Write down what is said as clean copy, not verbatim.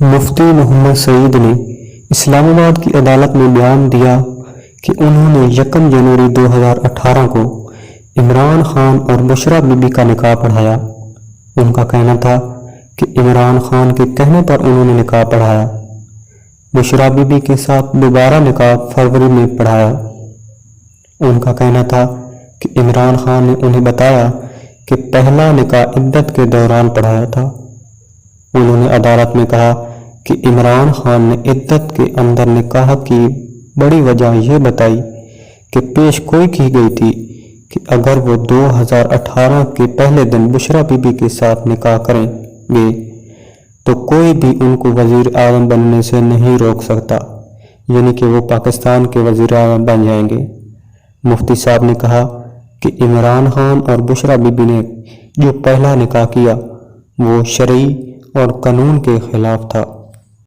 مفتی محمد سعید نے اسلام آباد کی عدالت میں بیان دیا کہ انہوں نے 1 جنوری 2018 کو عمران خان اور بشریٰ بی بی کا نکاح پڑھایا۔ ان کا کہنا تھا کہ عمران خان کے کہنے پر انہوں نے نکاح پڑھایا۔ بشریٰ بی بی کے ساتھ دوبارہ نکاح فروری میں پڑھایا۔ ان کا کہنا تھا کہ عمران خان نے انہیں بتایا کہ پہلا نکاح عدت کے دوران پڑھایا تھا۔ انہوں نے عدالت میں کہا کہ عمران خان نے عدت کے اندر نکاح کی بڑی وجہ یہ بتائی کہ پیش گوئی کی گئی تھی کہ اگر وہ 2018 کے پہلے دن بشریٰ بی بی کے ساتھ نکاح کریں گے تو کوئی بھی ان کو وزیر اعظم بننے سے نہیں روک سکتا، یعنی کہ وہ پاکستان کے وزیر اعظم بن جائیں گے۔ مفتی صاحب نے کہا کہ عمران خان اور بشریٰ بی بی نے جو پہلا نکاح کیا وہ شرعی اور قانون کے خلاف تھا۔